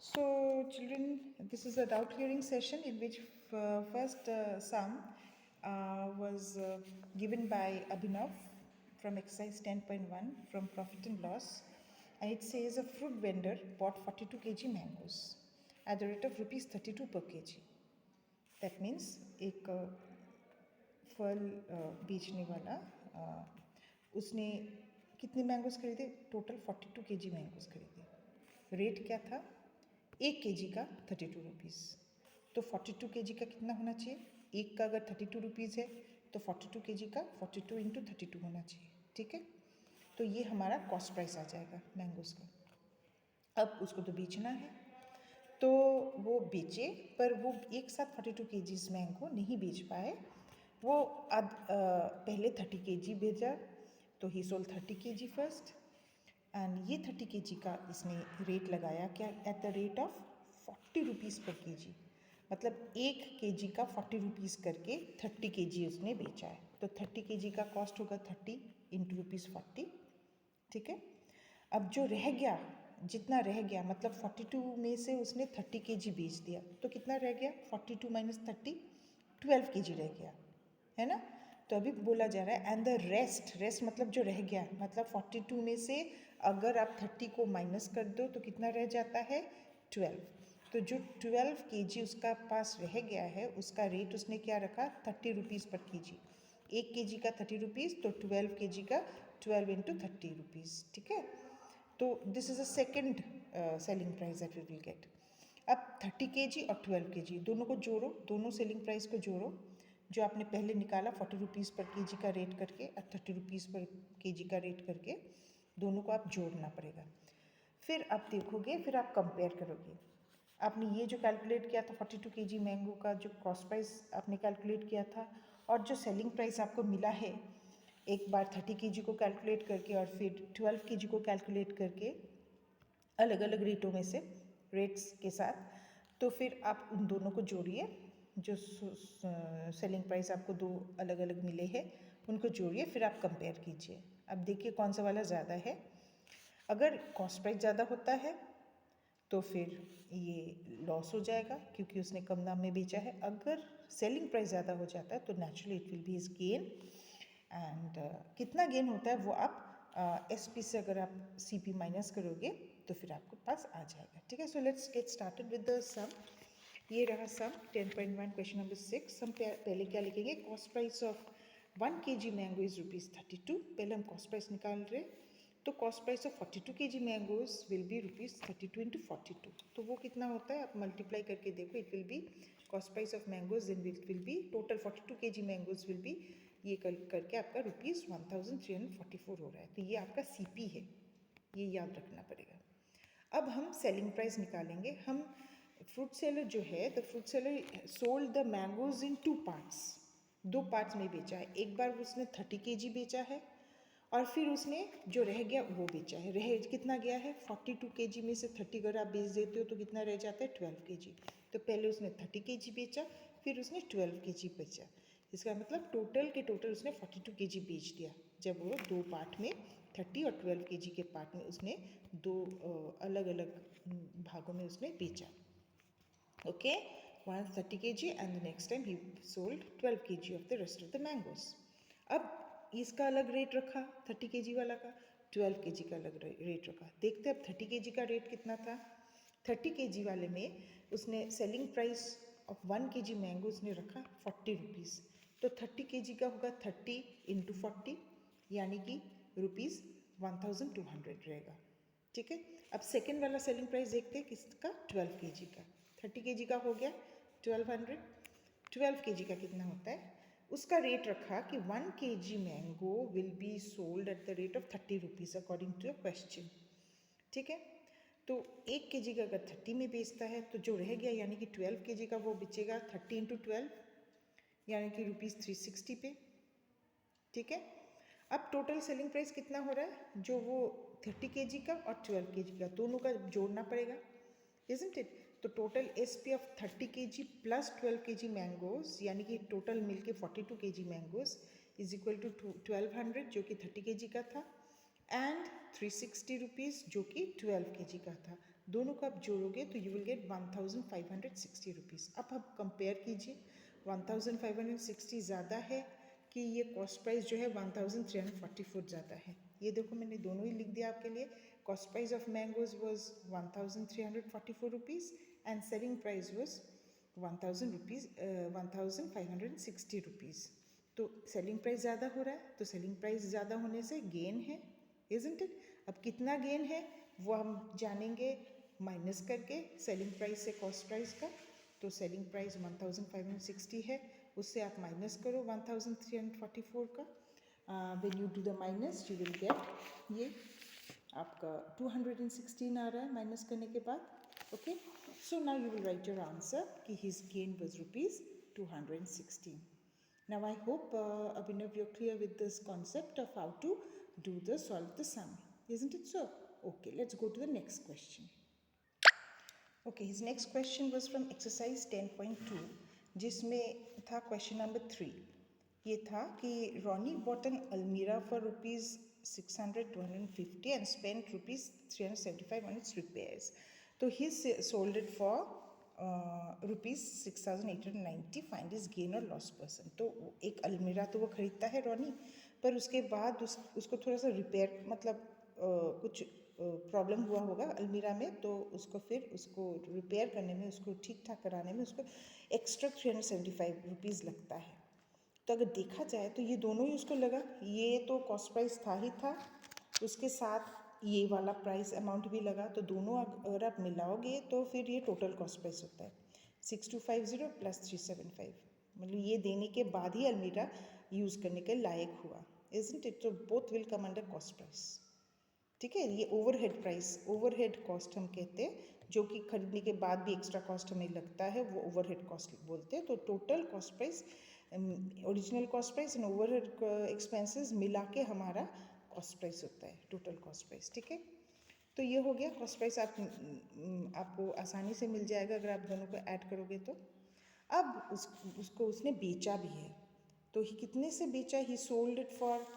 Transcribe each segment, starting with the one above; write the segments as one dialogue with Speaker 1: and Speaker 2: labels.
Speaker 1: So, children, this is a doubt clearing session in which first sum was given by Abhinav from exercise 10.1 from profit and loss, and it says a fruit vendor bought 42 kg mangoes at the rate of rupees 32 per kg. That means एक फल बेचने वाला उसने कितने mangoes खरीदे? Total 42 kg mangoes खरीदे। Rate क्या था? 1 kg का 32 रुपीज़। तो 42 kg का कितना होना चाहिए? एक का अगर 32 रुपीज़ है तो 42 kg का 42 इंटू 32 होना चाहिए। ठीक है, तो ये हमारा कॉस्ट प्राइस आ जाएगा मैंगोज़ का। अब उसको तो बेचना है, तो वो बेचे, पर वो एक साथ 42 kg मैंगो नहीं बेच पाए। वो पहले 30 kg भेजा, तो ही सोल्ड 30 kg फर्स्ट, एंड ये 30 kg का इसने रेट लगाया क्या? Eight the rate of 40 rupees पर kg। मतलब 1 kg का 40 रुपीज़ करके 30 kg उसने बेचा है। तो 30 kg का कॉस्ट होगा 30 इंटू रुपीज़ 40। ठीक है, अब जो रह गया, जितना रह गया, मतलब 42 में से उसने 30 kg बेच दिया, तो कितना रह गया? 42 माइनस 30, 12 kg रह गया, है ना? तो अभी बोला जा रहा है एंड द रेस्ट मतलब जो रह गया, मतलब 42 में से अगर आप 30 को माइनस कर दो तो कितना रह जाता है? 12। तो जो 12 kg उसका पास रह गया है, उसका रेट उसने क्या रखा? 30 रुपीज़ पर kg। 1 kg का 30 रुपीज़, तो 12 kg का 12 इंटू 30 रुपीज़। ठीक है, तो this is a second selling price that we will get. अब 30 kg और 12 kg दोनों को जोड़ो, दोनों सेलिंग प्राइस को जोड़ो, जो आपने पहले निकाला 40 रुपीज़ पर kg का रेट करके और 30 रुपीज़ पर kg का रेट करके, दोनों को आप जोड़ना पड़ेगा। फिर आप देखोगे, फिर आप कंपेयर करोगे। आपने ये जो कैलकुलेट किया था 42 kg मैंगो का जो कॉस्ट प्राइस आपने कैलकुलेट किया था, और जो सेलिंग प्राइस आपको मिला है, एक बार 30 kg को कैलकुलेट करके और फिर 12 kg को कैलकुलेट करके, अलग अलग रेटों में से, रेट्स के साथ, तो फिर आप उन दोनों को जोड़िए। जो सेलिंग प्राइस आपको दो अलग अलग मिले हैं उनको जोड़िए, फिर आप कंपेयर कीजिए। अब देखिए कौन सा वाला ज़्यादा है। अगर कॉस्ट प्राइस ज़्यादा होता है तो फिर ये लॉस हो जाएगा क्योंकि उसने कम दाम में बेचा है। अगर सेलिंग प्राइस ज़्यादा हो जाता है तो naturally it will be is gain. And कितना गेन होता है वो आप SP से अगर आप CP माइनस करोगे तो फिर आपको पास आ जाएगा। ठीक है, so let's get started with the sum. ये रहा सम 10.1 क्वेश्चन नंबर 6। हम पहले क्या लिखेंगे? Cost price of 1 kg mango is ₹32। पहले हम कॉस्ट प्राइस निकाल रहे, तो cost price of 42 kg mangoes will be ₹32 into 42। तो वो कितना होता है? आप मल्टीप्लाई करके देखो, it will be cost price of mangoes in will be total 42 kg mangoes will be, ये करके आपका ₹1344 हो रहा है। तो ये आपका CP है, ये याद रखना पड़ेगा। अब हम सेलिंग प्राइस निकालेंगे। हम फ्रूट सेलर जो है, the fruit seller sold the mangoes in 2 parts, 2 parts में बेचा है। एक बार उसने 30 kg बेचा है और फिर उसने जो रह गया वो बेचा है। रह कितना गया है? 42 kg में से 30 अगर आप बेच देते हो तो कितना रह जाता है? 12 kg। तो पहले उसने 30 kg बेचा, फिर उसने 12 kg बेचा। इसका मतलब टोटल के टोटल उसने 42 kg बेच दिया, जब वो 2 पार्ट में 30 और 12 kg के पार्ट में उसने 2 अलग अलग भागों में उसने बेचा। Okay, once 30 kg and the next time he sold 12 kg of the rest of the mangoes. अब इसका अलग रेट रखा 30 kg वाला का, 12 kg का अलग रेट रखा। देखते अब 30 kg का रेट कितना था। 30 kg वाले में उसने selling price of 1 kg mango उसने रखा 40 रुपीज़। तो 30 kg का होगा 30 इंटू 40, यानी कि ₹1200 रहेगा। ठीक है, अब सेकेंड वाला सेलिंग प्राइस देखते हैं किसका? 12 kg का। 30 kg का हो गया 1200, 12 kg का कितना होता है? उसका रेट रखा कि 1 kg mango will be sold at the rate of 30 rupees according to your question. ठीक है, तो 1 kg का अगर 30 में बेचता है तो जो रह गया यानी कि 12 kg का वो बेचेगा 30 इंटू 12, यानी कि ₹360 पे। ठीक है, अब टोटल सेलिंग प्राइस कितना हो रहा है? जो वो 30 kg का और 12 kg का दोनों का जोड़ना पड़ेगा, isn't it? तो total SP of 30 kg plus 12 kg mangoes, यानी कि टोटल मिलके 42 kg mangoes is equal to 1200, जो कि 30 kg का था, एंड 360 रुपीज़ जो कि 12 kg का था। दोनों को आप जोड़ोगे तो यू विल गेट 1560 रुपीज़। अब आप कंपेयर कीजिए, 1560 ज़्यादा है कि ये कॉस्ट प्राइस जो है 1344 ज़्यादा है। ये देखो मैंने दोनों ही लिख दिया आपके लिए। Cost price of mangoes was 1344 rupees and selling price was 1560 rupees. तो सेलिंग प्राइस ज़्यादा हो रहा है, तो सेलिंग प्राइस ज़्यादा होने से गेन है, इजंट इट? अब कितना गेन है वो हम जानेंगे माइनस करके सेलिंग प्राइस से कॉस्ट प्राइस का। तो सेलिंग प्राइस 1560 है, उससे आप माइनस करो 1344 का। When you do the minus you will get ये आपका 216 आ रहा है माइनस करने के बाद। Okay, so now you will write your answer कि his gain was rupees 216. Now I hope Abhinav you're clear with this concept of how to solve the sum, isn't it so? Okay, let's go to the next question. Okay, his next question was from exercise 10.2 जिसमें था question number 3. ये था कि Ronnie bought an Almira for rupees 600-250 and spent rupees 375 on its repairs. तो he sold it for rupees 6890. Find is gain और loss person. तो एक अलमीरा तो वो ख़रीदता है रॉनी, पर उसके बाद उसको थोड़ा सा रिपेयर मतलब कुछ प्रॉब्लम हुआ होगा अलमीरा में, तो उसको फिर उसको रिपेयर करने में, उसको ठीक ठाक कराने में उसको एक्स्ट्रा 375 रुपीज़ लगता है. तो अगर देखा जाए तो ये दोनों ही उसको लगा, ये तो कॉस्ट प्राइस था ही था, उसके साथ ये वाला प्राइस अमाउंट भी लगा, तो दोनों अगर आप मिलाओगे तो फिर ये टोटल कॉस्ट प्राइस होता है 6250 प्लस 375. मतलब ये देने के बाद ही अलमीरा यूज़ करने के लायक हुआ, इजंट इट? तो both will come under cost price. ठीक है, ये ओवरहेड प्राइस, ओवरहेड कॉस्ट हम कहते हैं, जो कि खरीदने के बाद भी एक्स्ट्रा कॉस्ट हमें लगता है, वो ओवरहेड कॉस्ट बोलते हैं. तो total cost price, original cost price and overhead expenses मिला के हमारा कॉस्ट प्राइस होता है, टोटल कॉस्ट प्राइस. ठीक है, तो ये हो गया कॉस्ट प्राइस. आपको आसानी से मिल जाएगा अगर आप दोनों को ऐड करोगे तो. अब उसको उसने बेचा भी है, तो ही कितने से बेचा? ही सोल्ड इट फॉर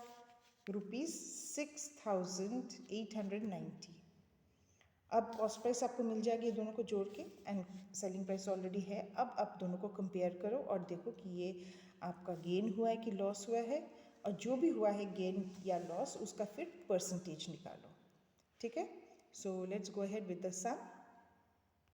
Speaker 1: रुपीज़ 6890. अब कॉस्ट प्राइस आपको मिल जाएगी ये दोनों को जोड़ के, एंड सेलिंग प्राइस ऑलरेडी है. अब आप दोनों को कंपेयर करो और देखो कि ये आपका गेन हुआ है कि लॉस हुआ है, और जो भी हुआ है गेन या लॉस उसका फिर परसेंटेज निकालो. ठीक है, so let's go ahead with the some.